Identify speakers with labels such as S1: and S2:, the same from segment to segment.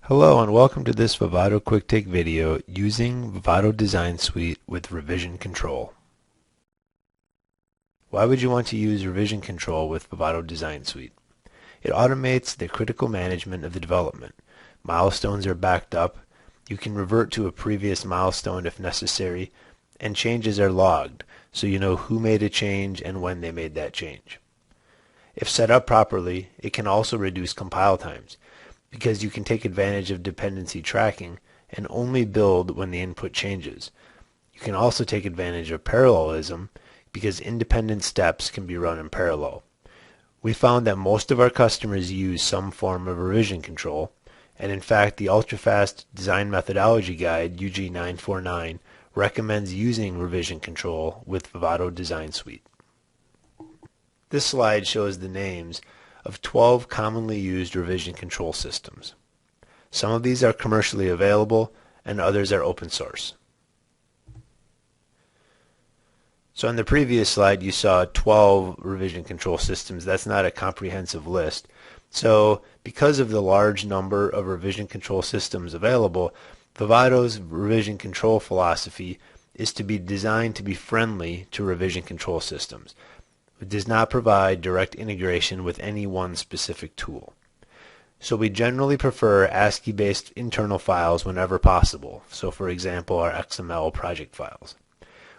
S1: Hello and welcome to this Vivado Quick Take video using Vivado Design Suite with revision control. Why would you want to use revision control with Vivado Design Suite? It automates the critical management of the development. Milestones are backed up, you can revert to a previous milestone if necessary, and changes are logged so you know who made a change and when they made that change. If set up properly, it can also reduce compile times, because you can take advantage of dependency tracking and only build when the input changes. You can also take advantage of parallelism because independent steps can be run in parallel. We found that most of our customers use some form of revision control, and in fact the Ultrafast Design Methodology Guide UG949 recommends using revision control with Vivado Design Suite. This slide shows the names of 12 commonly used revision control systems. Some of these are commercially available and others are open source. So on the previous slide you saw 12 revision control systems. That's not a comprehensive list. So because of the large number of revision control systems available, Vivado's revision control philosophy is to be designed to be friendly to revision control systems. It does not provide direct integration with any one specific tool. So we generally prefer ASCII-based internal files whenever possible. So for example, our XML project files.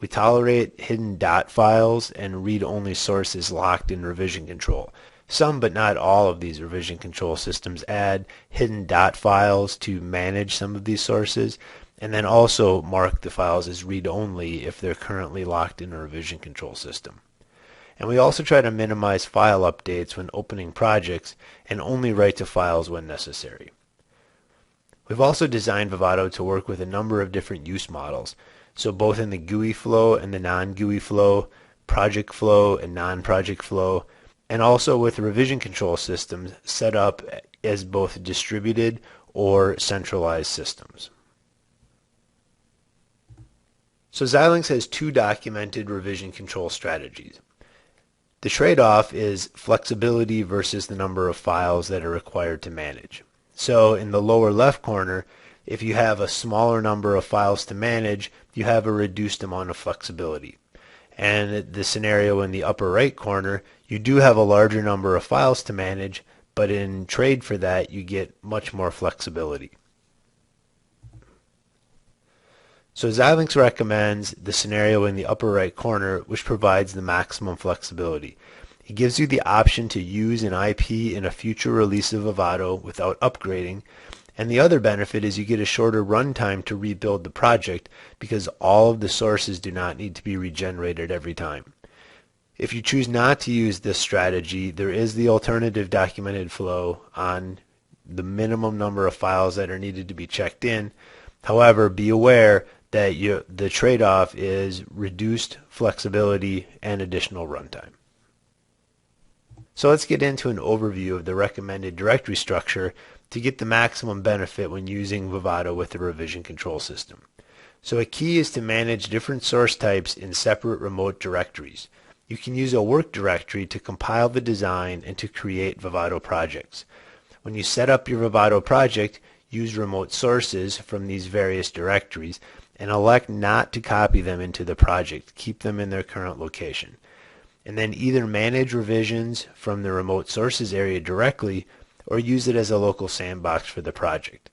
S1: We tolerate hidden dot files and read-only sources locked in revision control. Some but not all of these revision control systems add hidden dot files to manage some of these sources, and then also mark the files as read-only if they're currently locked in a revision control system. And we also try to minimize file updates when opening projects and only write to files when necessary. We've also designed Vivado to work with a number of different use models, so both in the GUI flow and the non-GUI flow, project flow and non-project flow, and also with revision control systems set up as both distributed or centralized systems. So Xilinx has two documented revision control strategies. The trade-off is flexibility versus the number of files that are required to manage. So in the lower left corner, if you have a smaller number of files to manage, you have a reduced amount of flexibility. And the scenario in the upper right corner, you do have a larger number of files to manage, but in trade for that, you get much more flexibility. So Xilinx recommends the scenario in the upper right corner, which provides the maximum flexibility. It gives you the option to use an IP in a future release of Vivado without upgrading, and the other benefit is you get a shorter runtime to rebuild the project because all of the sources do not need to be regenerated every time. If you choose not to use this strategy, there is the alternative documented flow on the minimum number of files that are needed to be checked in. However, be aware that the trade-off is reduced flexibility and additional runtime. So let's get into an overview of the recommended directory structure to get the maximum benefit when using Vivado with the revision control system. So a key is to manage different source types in separate remote directories. You can use a work directory to compile the design and to create Vivado projects. When you set up your Vivado project, use remote sources from these various directories and elect not to copy them into the project. Keep them in their current location. And then either manage revisions from the remote sources area directly or use it as a local sandbox for the project.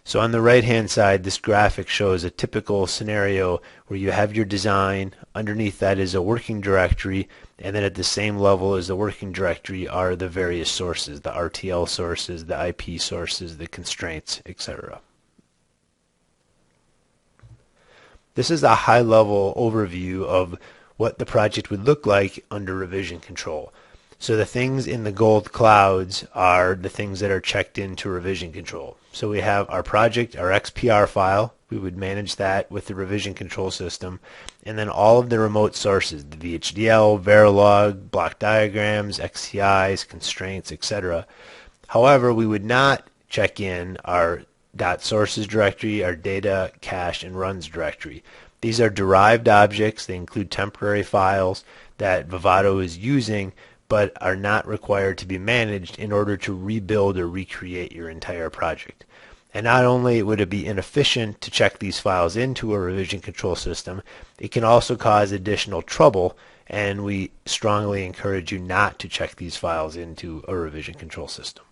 S1: So on the right hand side, this graphic shows a typical scenario where you have your design, underneath that is a working directory, and then at the same level as the working directory are the various sources, the RTL sources, the IP sources, the constraints, etc. This is a high-level overview of what the project would look like under revision control. So the things in the gold clouds are the things that are checked into revision control. So we have our project, our XPR file. We would manage that with the revision control system. And then all of the remote sources, the VHDL, Verilog, block diagrams, XCIs, constraints, etc. However, we would not check in our .sources directory, our data, cache, and runs directory. These are derived objects. They include temporary files that Vivado is using, but are not required to be managed in order to rebuild or recreate your entire project. And not only would it be inefficient to check these files into a revision control system, it can also cause additional trouble, and we strongly encourage you not to check these files into a revision control system.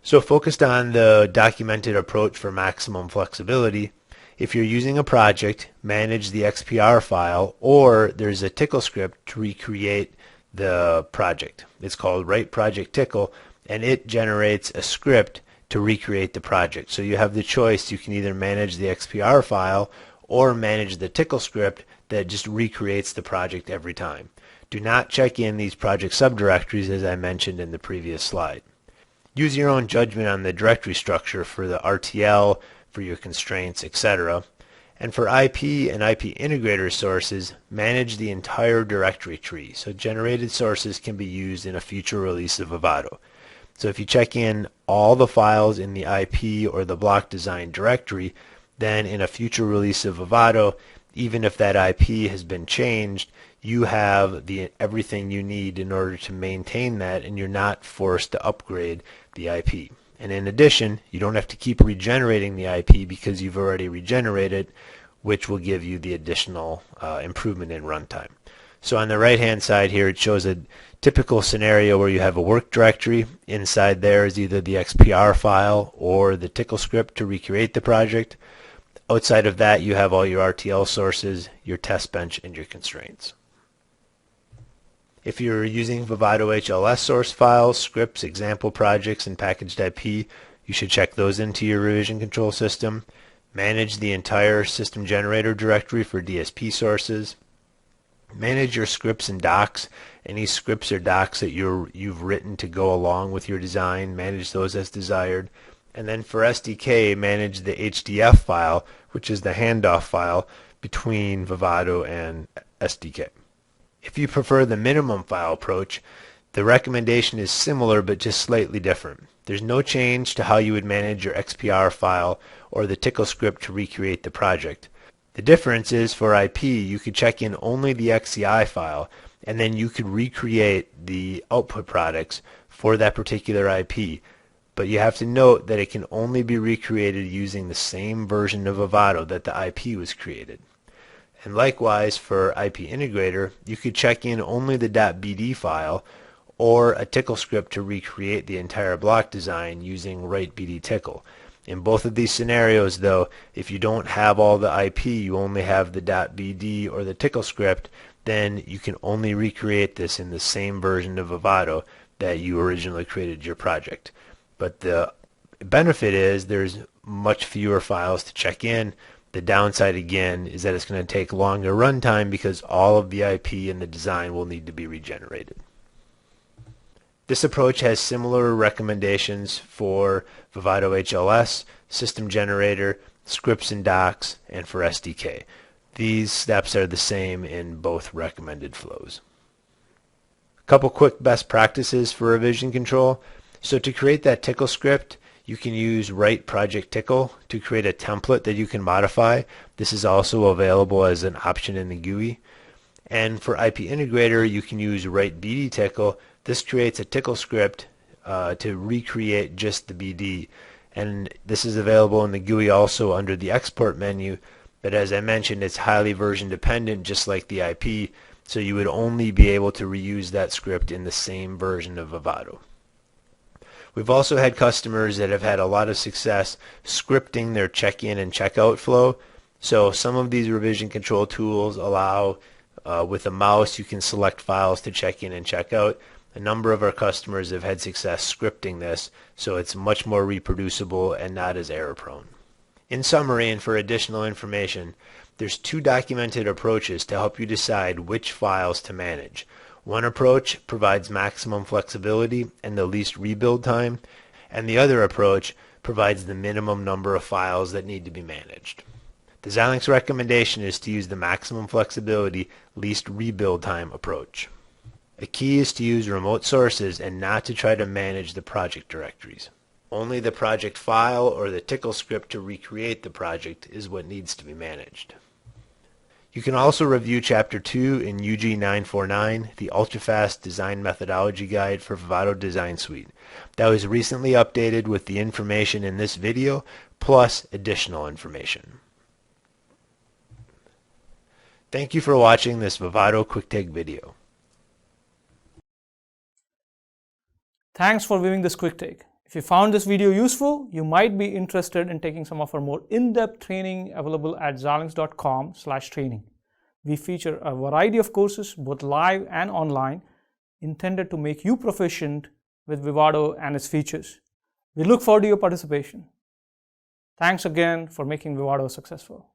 S1: So focused on the documented approach for maximum flexibility, if you're using a project, manage the XPR file, or there's a tickle script to recreate the project. It's called write project tickle, and it generates a script to recreate the project. So you have the choice. You can either manage the XPR file or manage the tickle script that just recreates the project every time. Do not check in these project subdirectories as I mentioned in the previous slide. Use your own judgment on the directory structure for the RTL, for your constraints, etc. And for IP and IP integrator sources, manage the entire directory tree. So generated sources can be used in a future release of Vivado. So if you check in all the files in the IP or the block design directory, then in a future release of Vivado, even if that IP has been changed, you have everything you need in order to maintain that, and you're not forced to upgrade the IP. And in addition, you don't have to keep regenerating the IP because you've already regenerated, which will give you the additional improvement in runtime. So on the right-hand side here, it shows a typical scenario where you have a work directory. Inside there is either the XPR file or the tickle script to recreate the project. Outside of that, you have all your RTL sources, your test bench, and your constraints. If you're using Vivado HLS source files, scripts, example projects, and packaged IP, you should check those into your revision control system. Manage the entire system generator directory for DSP sources. Manage your scripts and docs. Any scripts or docs that you've written to go along with your design, manage those as desired. And then for SDK, manage the HDF file, which is the handoff file between Vivado and SDK. If you prefer the minimum file approach, the recommendation is similar but just slightly different. There's no change to how you would manage your XPR file or the tickle script to recreate the project. The difference is for IP, you could check in only the XCI file, and then you could recreate the output products for that particular IP. But you have to note that it can only be recreated using the same version of Vivado that the IP was created. And likewise for IP integrator, you could check in only the .bd file or a tickle script to recreate the entire block design using write bd tickle. In both of these scenarios, though, if you don't have all the IP, you only have the .bd or the tickle script, then you can only recreate this in the same version of Vivado that you originally created your project. But the benefit is there's much fewer files to check in. The downside, again, is that it's going to take longer runtime because all of the IP and the design will need to be regenerated. This approach has similar recommendations for Vivado HLS, System Generator, Scripts and Docs, and for SDK. These steps are the same in both recommended flows. A couple quick best practices for revision control. So to create that tickle script, you can use write project tickle to create a template that you can modify. This is also available as an option in the GUI. And for IP integrator, you can use write bd tickle. This creates a tickle script to recreate just the BD. And this is available in the GUI also under the export menu. But as I mentioned, it's highly version dependent, just like the IP. So you would only be able to reuse that script in the same version of Vivado. We've also had customers that have had a lot of success scripting their check-in and check-out flow. So some of these revision control tools allow, with a mouse, you can select files to check in and check out. A number of our customers have had success scripting this, so it's much more reproducible and not as error-prone. In summary, and for additional information, there's two documented approaches to help you decide which files to manage. One approach provides maximum flexibility and the least rebuild time, and the other approach provides the minimum number of files that need to be managed. The Xilinx recommendation is to use the maximum flexibility, least rebuild time approach. The key is to use remote sources and not to try to manage the project directories. Only the project file or the tickle script to recreate the project is what needs to be managed. You can also review Chapter 2 in UG 949, the Ultrafast Design Methodology Guide for Vivado Design Suite. That was recently updated with the information in this video, plus additional information. Thank you for watching this Vivado Quick Take video.
S2: Thanks for viewing this quick take. If you found this video useful, you might be interested in taking some of our more in-depth training available at xilinx.com/training. We feature a variety of courses, both live and online, intended to make you proficient with Vivado and its features. We look forward to your participation. Thanks again for making Vivado successful.